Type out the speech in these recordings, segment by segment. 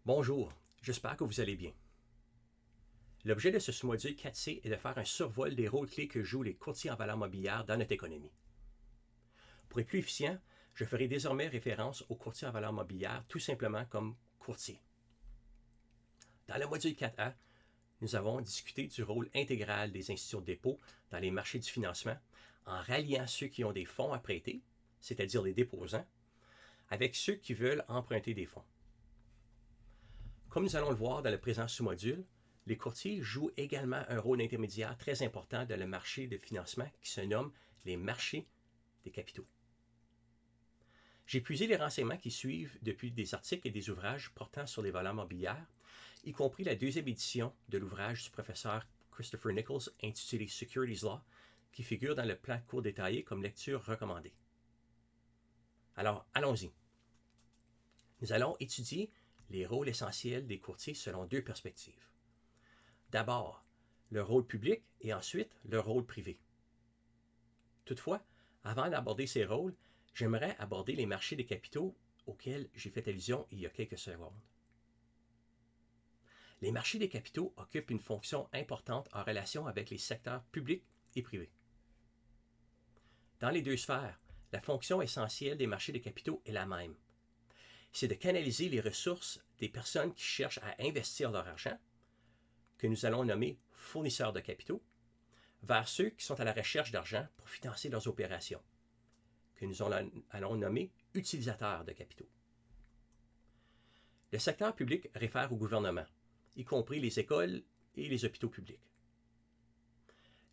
Bonjour, j'espère que vous allez bien. L'objet de ce sous-module 4C est de faire un survol des rôles clés que jouent les courtiers en valeurs mobilières dans notre économie. Pour être plus efficient, je ferai désormais référence aux courtiers en valeurs mobilières tout simplement comme courtiers. Dans le module 4A, nous avons discuté du rôle intégral des institutions de dépôt dans les marchés du financement en ralliant ceux qui ont des fonds à prêter, c'est-à-dire les déposants, avec ceux qui veulent emprunter des fonds. Comme nous allons le voir dans le présent sous-module, les courtiers jouent également un rôle intermédiaire très important dans le marché de financement qui se nomme les marchés des capitaux. J'ai puisé les renseignements qui suivent depuis des articles et des ouvrages portant sur les valeurs mobilières, y compris la deuxième édition de l'ouvrage du professeur Christopher Nichols intitulé Securities Law, qui figure dans le plan de cours détaillé comme lecture recommandée. Alors, allons-y. Nous allons étudier les rôles essentiels des courtiers selon deux perspectives. D'abord, le rôle public et ensuite le rôle privé. Toutefois, avant d'aborder ces rôles, j'aimerais aborder les marchés des capitaux auxquels j'ai fait allusion il y a quelques secondes. Les marchés des capitaux occupent une fonction importante en relation avec les secteurs publics et privés. Dans les deux sphères, la fonction essentielle des marchés des capitaux est la même. C'est de canaliser les ressources des personnes qui cherchent à investir leur argent, que nous allons nommer fournisseurs de capitaux, vers ceux qui sont à la recherche d'argent pour financer leurs opérations, que nous allons nommer utilisateurs de capitaux. Le secteur public réfère au gouvernement, y compris les écoles et les hôpitaux publics.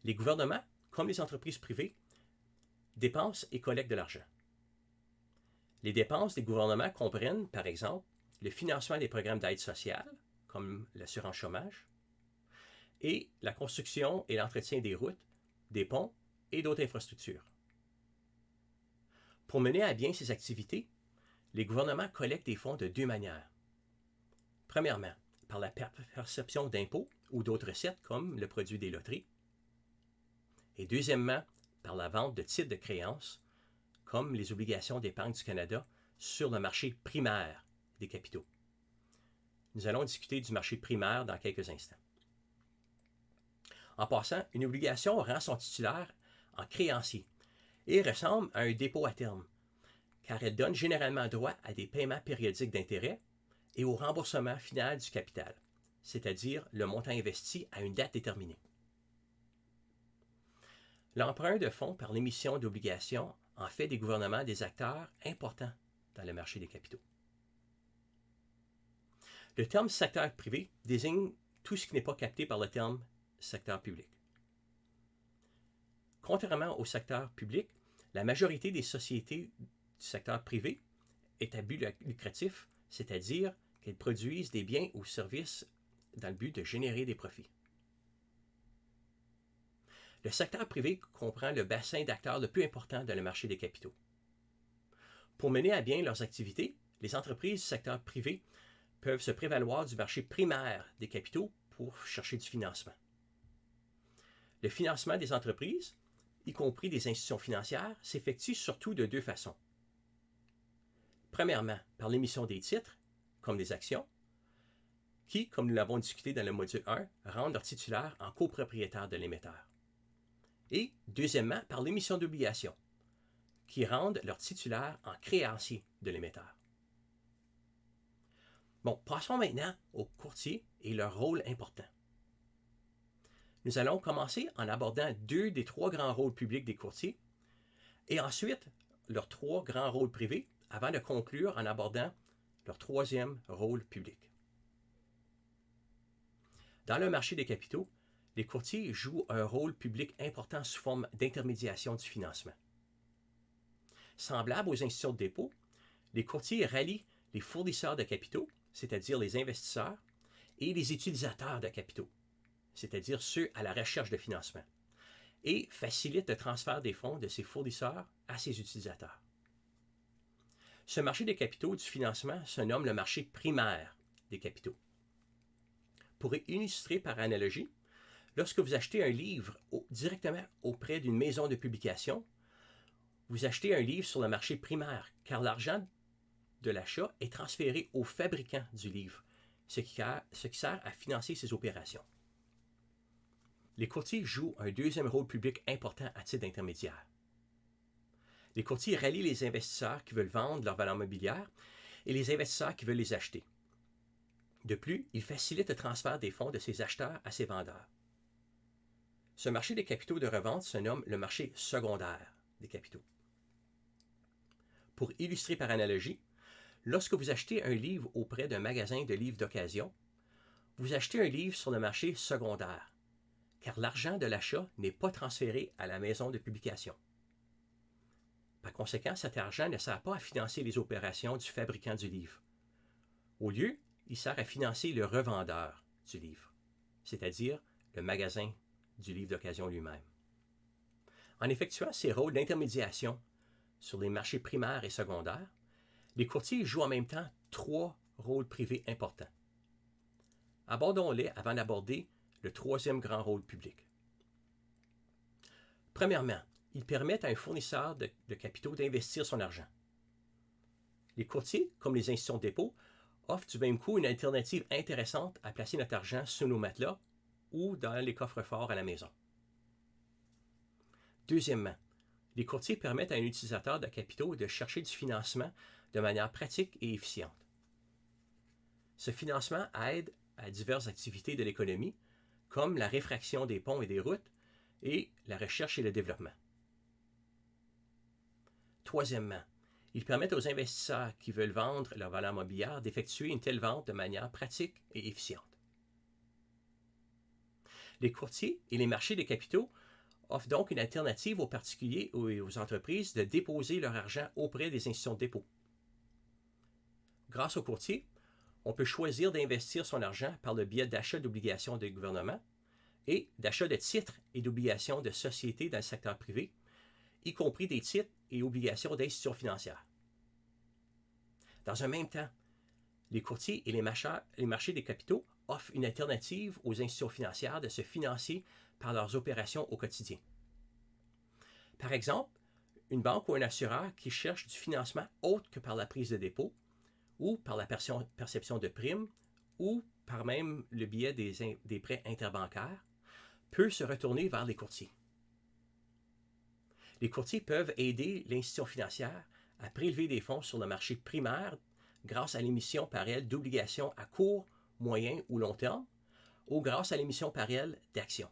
Les gouvernements, comme les entreprises privées, dépensent et collectent de l'argent. Les dépenses des gouvernements comprennent, par exemple, le financement des programmes d'aide sociale, comme l'assurance chômage, et la construction et l'entretien des routes, des ponts et d'autres infrastructures. Pour mener à bien ces activités, les gouvernements collectent des fonds de deux manières. Premièrement, par la perception d'impôts ou d'autres recettes comme le produit des loteries. Et deuxièmement, par la vente de titres de créances, comme les obligations d'épargne du Canada sur le marché primaire des capitaux. Nous allons discuter du marché primaire dans quelques instants. En passant, une obligation rend son titulaire en créancier et ressemble à un dépôt à terme, car elle donne généralement droit à des paiements périodiques d'intérêt et au remboursement final du capital, c'est-à-dire le montant investi à une date déterminée. L'emprunt de fonds par l'émission d'obligations en fait des gouvernements des acteurs importants dans le marché des capitaux. Le terme secteur privé désigne tout ce qui n'est pas capté par le terme secteur public. Contrairement au secteur public, la majorité des sociétés du secteur privé est à but lucratif, c'est-à-dire qu'elles produisent des biens ou services dans le but de générer des profits. Le secteur privé comprend le bassin d'acteurs le plus important dans le marché des capitaux. Pour mener à bien leurs activités, les entreprises du secteur privé peuvent se prévaloir du marché primaire des capitaux pour chercher du financement. Le financement des entreprises, y compris des institutions financières, s'effectue surtout de deux façons. Premièrement, par l'émission des titres, comme des actions, qui, comme nous l'avons discuté dans le module 1, rendent leurs titulaires en copropriétaires de l'émetteur. Et, deuxièmement, par l'émission d'obligations, qui rendent leurs titulaires en créanciers de l'émetteur. Bon, passons maintenant aux courtiers et leur rôle important. Nous allons commencer en abordant deux des trois grands rôles publics des courtiers et ensuite leurs trois grands rôles privés avant de conclure en abordant leur troisième rôle public. Dans le marché des capitaux, les courtiers jouent un rôle public important sous forme d'intermédiation du financement. Semblables aux institutions de dépôt, les courtiers rallient les fournisseurs de capitaux, c'est-à-dire les investisseurs, et les utilisateurs de capitaux, c'est-à-dire ceux à la recherche de financement, et facilitent le transfert des fonds de ces fournisseurs à ces utilisateurs. Ce marché des capitaux du financement se nomme le marché primaire des capitaux. Pour illustrer par analogie, lorsque vous achetez un livre directement auprès d'une maison de publication, vous achetez un livre sur le marché primaire, car l'argent de l'achat est transféré au fabricant du livre, ce qui sert à financer ces opérations. Les courtiers jouent un deuxième rôle public important à titre d'intermédiaire. Les courtiers rallient les investisseurs qui veulent vendre leurs valeurs mobilières et les investisseurs qui veulent les acheter. De plus, ils facilitent le transfert des fonds de ces acheteurs à ces vendeurs. Ce marché des capitaux de revente se nomme le marché secondaire des capitaux. Pour illustrer par analogie, lorsque vous achetez un livre auprès d'un magasin de livres d'occasion, vous achetez un livre sur le marché secondaire, car l'argent de l'achat n'est pas transféré à la maison de publication. Par conséquent, cet argent ne sert pas à financer les opérations du fabricant du livre. Au lieu, il sert à financer le revendeur du livre, c'est-à-dire le magasin du livre d'occasion lui-même. En effectuant ces rôles d'intermédiation sur les marchés primaires et secondaires, les courtiers jouent en même temps 3 rôles privés importants. Abordons-les avant d'aborder le troisième grand rôle public. Premièrement, ils permettent à un fournisseur de capitaux d'investir son argent. Les courtiers, comme les institutions de dépôt, offrent du même coup une alternative intéressante à placer notre argent sous nos matelas ou dans les coffres-forts à la maison. Deuxièmement, les courtiers permettent à un utilisateur de capitaux de chercher du financement de manière pratique et efficiente. Ce financement aide à diverses activités de l'économie, comme la réfraction des ponts et des routes et la recherche et le développement. Troisièmement, ils permettent aux investisseurs qui veulent vendre leur valeur mobilière d'effectuer une telle vente de manière pratique et efficiente. Les courtiers et les marchés des capitaux offrent donc une alternative aux particuliers et aux entreprises de déposer leur argent auprès des institutions de dépôt. Grâce aux courtiers, on peut choisir d'investir son argent par le biais d'achats d'obligations des gouvernements et d'achats de titres et d'obligations de sociétés dans le secteur privé, y compris des titres et obligations d'institutions financières. Dans un même temps, les courtiers et les marchés des capitaux offrent une alternative aux institutions financières de se financer par leurs opérations au quotidien. Par exemple, une banque ou un assureur qui cherche du financement autre que par la prise de dépôt ou par la perception de primes ou par même le biais des prêts interbancaires peut se retourner vers les courtiers. Les courtiers peuvent aider l'institution financière à prélever des fonds sur le marché primaire grâce à l'émission par elle d'obligations à court, moyen ou long terme ou grâce à l'émission par elle d'actions.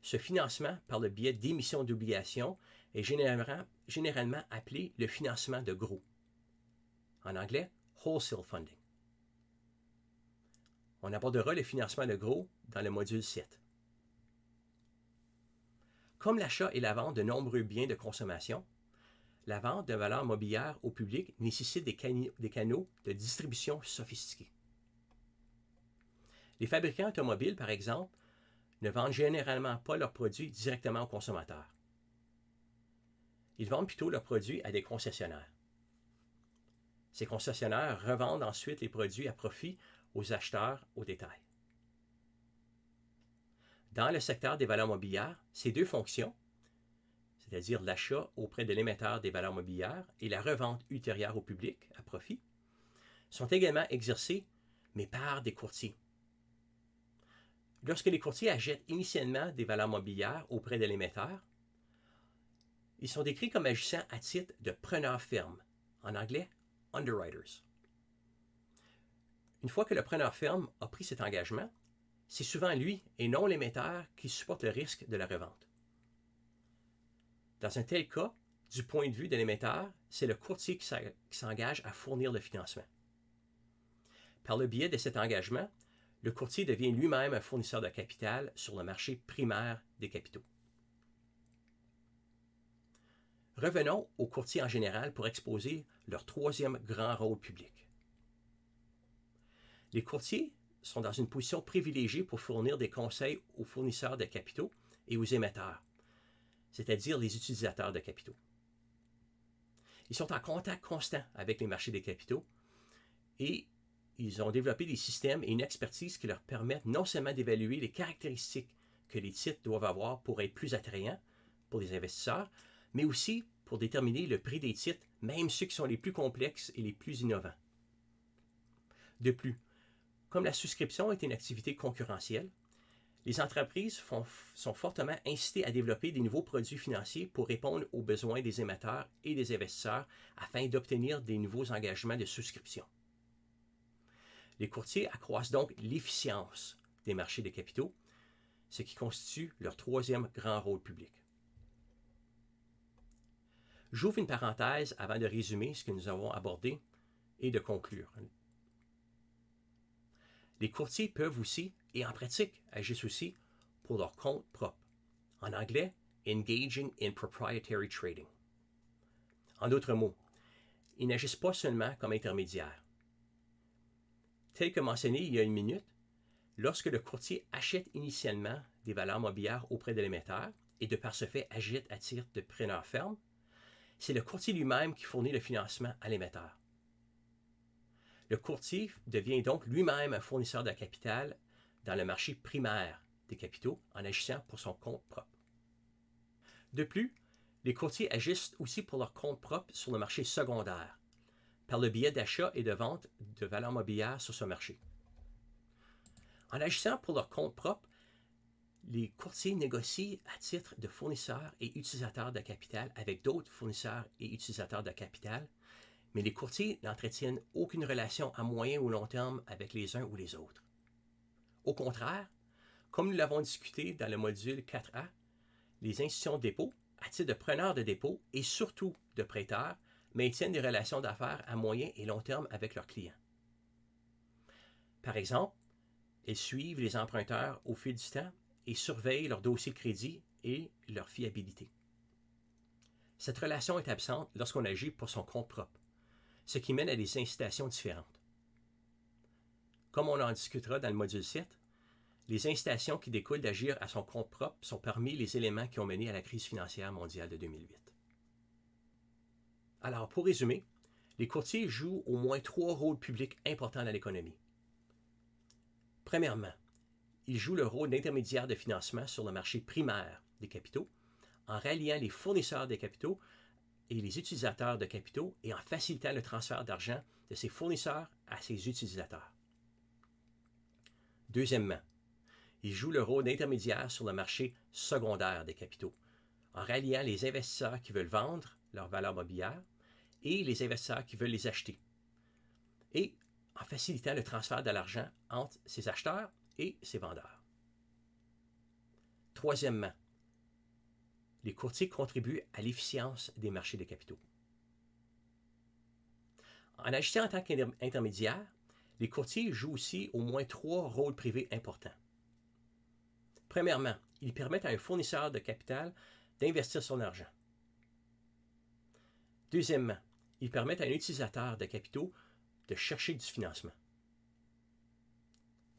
Ce financement par le biais d'émissions d'obligations est généralement appelé le financement de gros. En anglais, wholesale funding. On abordera le financement de gros dans le module 7. Comme l'achat et la vente de nombreux biens de consommation, la vente de valeurs mobilières au public nécessite des canaux de distribution sophistiqués. Les fabricants automobiles, par exemple, ne vendent généralement pas leurs produits directement aux consommateurs. Ils vendent plutôt leurs produits à des concessionnaires. Ces concessionnaires revendent ensuite les produits à profit aux acheteurs au détail. Dans le secteur des valeurs mobilières, ces deux fonctions, c'est-à-dire l'achat auprès de l'émetteur des valeurs mobilières et la revente ultérieure au public à profit, sont également exercées, mais par des courtiers. Lorsque les courtiers achètent initialement des valeurs mobilières auprès de l'émetteur, ils sont décrits comme agissant à titre de preneurs fermes, en anglais underwriters. Une fois que le preneur ferme a pris cet engagement, c'est souvent lui et non l'émetteur qui supporte le risque de la revente. Dans un tel cas, du point de vue de l'émetteur, c'est le courtier qui s'engage à fournir le financement. Par le biais de cet engagement, le courtier devient lui-même un fournisseur de capital sur le marché primaire des capitaux. Revenons aux courtiers en général pour exposer leur troisième grand rôle public. Les courtiers sont dans une position privilégiée pour fournir des conseils aux fournisseurs de capitaux et aux émetteurs, c'est-à-dire les utilisateurs de capitaux. Ils sont en contact constant avec les marchés des capitaux et ils ont développé des systèmes et une expertise qui leur permettent non seulement d'évaluer les caractéristiques que les titres doivent avoir pour être plus attrayants pour les investisseurs, mais aussi pour déterminer le prix des titres, même ceux qui sont les plus complexes et les plus innovants. De plus, comme la souscription est une activité concurrentielle, les entreprises sont fortement incitées à développer des nouveaux produits financiers pour répondre aux besoins des émetteurs et des investisseurs afin d'obtenir des nouveaux engagements de souscription. Les courtiers accroissent donc l'efficience des marchés des capitaux, ce qui constitue leur troisième grand rôle public. J'ouvre une parenthèse avant de résumer ce que nous avons abordé et de conclure. Les courtiers peuvent aussi, et en pratique, agissent aussi pour leur compte propre. En anglais, engaging in proprietary trading. En d'autres mots, ils n'agissent pas seulement comme intermédiaires. Tel que mentionné il y a une minute, lorsque le courtier achète initialement des valeurs mobilières auprès de l'émetteur et de par ce fait agit à titre de preneur ferme, c'est le courtier lui-même qui fournit le financement à l'émetteur. Le courtier devient donc lui-même un fournisseur de capital dans le marché primaire des capitaux en agissant pour son compte propre. De plus, les courtiers agissent aussi pour leur compte propre sur le marché secondaire, par le biais d'achat et de vente de valeurs mobilières sur ce marché. En agissant pour leur compte propre, les courtiers négocient à titre de fournisseurs et utilisateurs de capital avec d'autres fournisseurs et utilisateurs de capital, mais les courtiers n'entretiennent aucune relation à moyen ou long terme avec les uns ou les autres. Au contraire, comme nous l'avons discuté dans le module 4A, les institutions de dépôt, à titre de preneurs de dépôt et surtout de prêteurs, maintiennent des relations d'affaires à moyen et long terme avec leurs clients. Par exemple, elles suivent les emprunteurs au fil du temps et surveillent leur dossier de crédit et leur fiabilité. Cette relation est absente lorsqu'on agit pour son compte propre, ce qui mène à des incitations différentes. Comme on en discutera dans le module 7, les incitations qui découlent d'agir à son compte propre sont parmi les éléments qui ont mené à la crise financière mondiale de 2008. Alors, pour résumer, les courtiers jouent au moins 3 rôles publics importants dans l'économie. Premièrement, ils jouent le rôle d'intermédiaire de financement sur le marché primaire des capitaux, en ralliant les fournisseurs de capitaux et les utilisateurs de capitaux et en facilitant le transfert d'argent de ces fournisseurs à ces utilisateurs. Deuxièmement, ils jouent le rôle d'intermédiaire sur le marché secondaire des capitaux, en ralliant les investisseurs qui veulent vendre leurs valeurs mobilières et les investisseurs qui veulent les acheter, et en facilitant le transfert de l'argent entre ces acheteurs et ces vendeurs. Troisièmement, les courtiers contribuent à l'efficience des marchés des capitaux. En agissant en tant qu'intermédiaire, les courtiers jouent aussi au moins 3 rôles privés importants. Premièrement, ils permettent à un fournisseur de capital d'investir son argent. Deuxièmement, ils permettent à un utilisateur de capitaux de chercher du financement.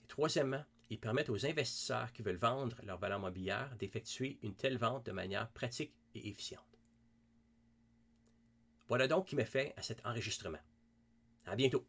Et troisièmement, ils permettent aux investisseurs qui veulent vendre leurs valeurs mobilières d'effectuer une telle vente de manière pratique et efficiente. Voilà donc qui met fin à cet enregistrement. À bientôt!